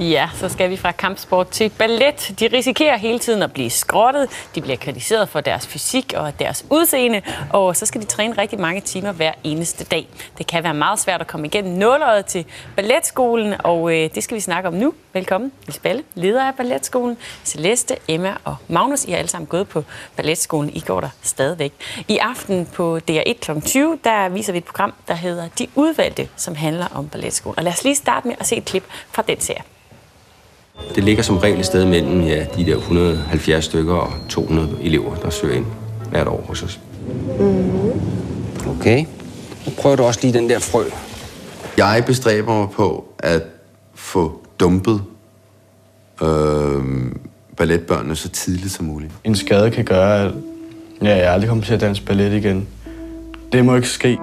Ja, så skal vi fra kampsport til ballet. De risikerer hele tiden at blive skrottet. De bliver kritiseret for deres fysik og deres udseende, og så skal de træne rigtig mange timer hver eneste dag. Det kan være meget svært at komme igennem nåløjet til balletskolen, og det skal vi snakke om nu. Velkommen, Niels Balle, leder af balletskolen. Celeste, Emma og Magnus, I har alle sammen gået på balletskolen. I går der stadigvæk. I aften på DR1 kl. 20, der viser vi et program, der hedder De Udvalgte, som handler om balletskolen. Og lad os lige starte med at se et klip fra den serie. Det ligger som regel et sted mellem de der 170 stykker og 200 elever, der søger ind hvert år hos os. Okay. Nu prøver du også lige den der frø. Jeg bestræber mig på at få dumpet balletbørnene så tidligt som muligt. En skade kan gøre, at jeg aldrig kommer til at danse ballet igen. Det må ikke ske.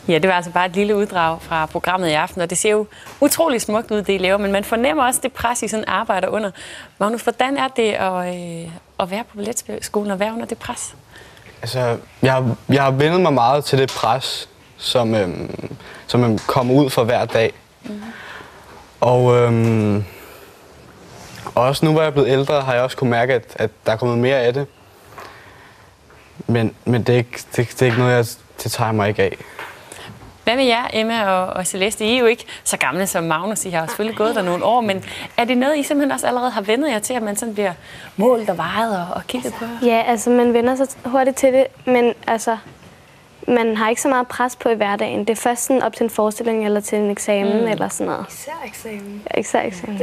Ja, det var altså bare et lille uddrag fra programmet i aften, og det ser jo utrolig smukt ud, det I laver, men man fornemmer også det pres, I sådan arbejder under. Magnus, hvordan er det at være på balletskolen og være under det pres? Altså, jeg har vendet mig meget til det pres, som man kommer ud for hver dag. Og også nu, hvor jeg er blevet ældre, har jeg også kunnet mærke, at der er kommet mere af det. Men det er ikke noget, det tager mig ikke af. Hvad med jer, Emma og Celeste? I er jo ikke så gamle som Magnus. I har jo selvfølgelig gået der nogle år, men er det noget, I simpelthen også allerede har vendet jer til, at man sådan bliver målt og vejet og kigget på? Ja, altså man vender sig hurtigt til det, men altså, man har ikke så meget pres på i hverdagen. Det er først sådan op til en forestilling eller til en eksamen eller sådan noget. Især eksamen. Ja, især eksamen.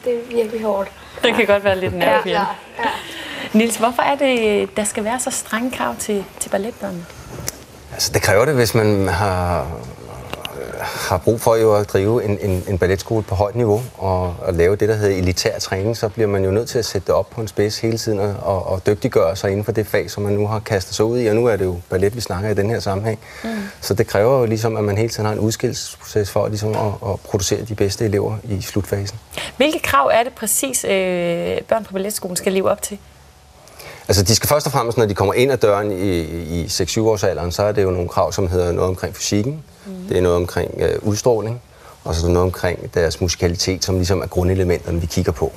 Det er virkelig hårdt. Det kan godt være lidt nervepirrende. Ja. Niels, hvorfor er det, der skal være så strenge krav til balletbørnene? Altså, det kræver det, hvis man har brug for jo at drive en balletskole på højt niveau og lave det, der hedder elitær træning, så bliver man jo nødt til at sætte det op på en spids hele tiden og dygtiggøre sig inden for det fag, som man nu har kastet sig ud i. Og nu er det jo ballet, vi snakker i den her sammenhæng. Så det kræver jo ligesom, at man hele tiden har en udskillelsesproces for ligesom at producere de bedste elever i slutfasen. Hvilke krav er det præcis, børn på balletskolen skal leve op til? Altså, de skal først og fremmest, når de kommer ind ad døren i 6-7 års alderen, så er det jo nogle krav, som hedder noget omkring fysikken, det er noget omkring udstråling, og så er der noget omkring deres musikalitet, som ligesom er grundelementerne, vi kigger på.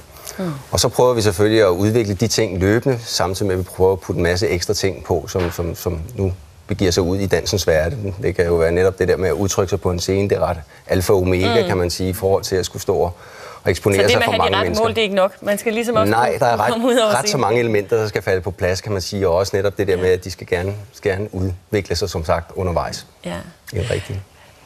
Og så prøver vi selvfølgelig at udvikle de ting løbende, samtidig med at vi prøver at putte en masse ekstra ting på, som nu begiver sig ud i dansens verden. Det kan jo være netop det der med at udtrykke sig på en scene, det er ret alfa og omega, kan man sige, i forhold til at skulle stå og eksponere sig for mange mennesker. Så det med at have de rette mål, det er ikke nok? Man skal ligesom også der er ret så mange elementer, der skal falde på plads, kan man sige, og også netop det der med, at de skal gerne udvikle sig, som sagt, undervejs. Ja. Det er rigtigt.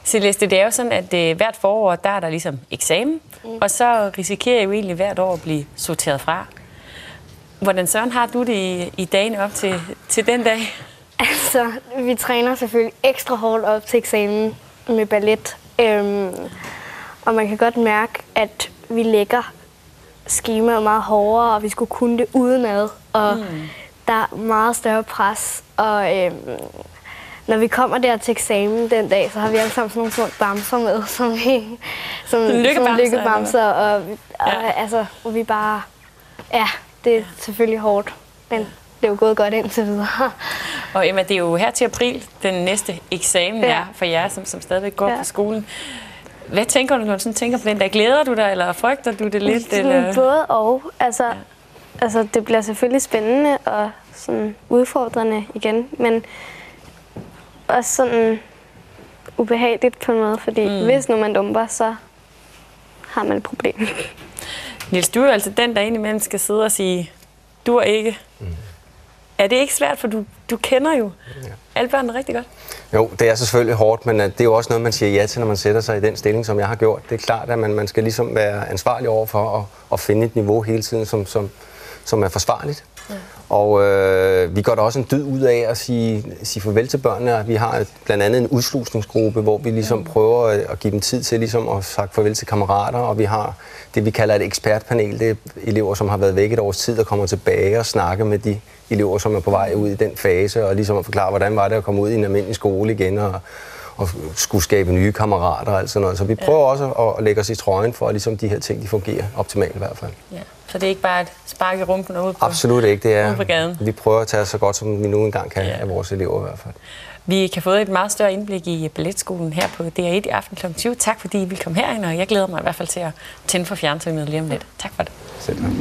Celeste, det er jo sådan, at hvert forår, der er der ligesom eksamen, og så risikerer jeg jo egentlig hvert år at blive sorteret fra. Hvordan søren har du det i dagene op til den dag? Altså, vi træner selvfølgelig ekstra hårdt op til eksamen med ballet. Og man kan godt mærke, at vi lægger skemaet meget hårdere, og vi skulle kunne det udenad. Og der er meget større pres. Og når vi kommer der til eksamen den dag, så har vi alle sammen sådan nogle små bamser med, som lykkebamser. Og vi bare... Ja, det er selvfølgelig hårdt, men det er jo gået godt indtil videre. Og Emma, det er jo her til april, den næste eksamen er for jer, som stadigvæk går på skolen. Hvad tænker du, når du sådan tænker på den der? Glæder du dig, eller frygter du det lidt? Eller? Både og. Altså, det bliver selvfølgelig spændende og sådan udfordrende igen, men også sådan ubehageligt på en måde, fordi hvis nu man dumper, så har man et problem. Niels, du er jo altså den, der indimellem skal sidde og sige, du er ikke. Er det ikke svært, for du kender jo alle børnene rigtig godt? Jo, det er selvfølgelig hårdt, men det er jo også noget, man siger ja til, når man sætter sig i den stilling, som jeg har gjort. Det er klart, at man skal ligesom være ansvarlig over for at finde et niveau hele tiden, som er forsvarligt. Ja. Og vi gør da også en dyd ud af at sige farvel til børnene. Vi har blandt andet en udslusningsgruppe, hvor vi ligesom prøver at give dem tid til ligesom at sige farvel til kammerater. Og vi har det, vi kalder et ekspertpanel. Det er elever, som har været væk et års tid og kommer tilbage og snakker med de elever, som er på vej ud i den fase. Og ligesom at forklare, hvordan var det at komme ud i en almindelig skole igen. og skulle skabe nye kammerater og alt sådan noget. Så vi prøver også at lægge os i trøjen for, at ligesom de her ting de fungerer optimalt i hvert fald. Ja. Så det er ikke bare et spark i rumpen ude på Absolut ikke. Det er, på gaden. vi prøver at tage så godt, som vi nu engang kan af vores elever i hvert fald. Vi kan få et meget større indblik i balletskolen her på DR1 i aften kl. 20. Tak fordi I vil komme herind, og jeg glæder mig i hvert fald til at tænde for fjernsynet lige om lidt. Tak for det. Selv tak.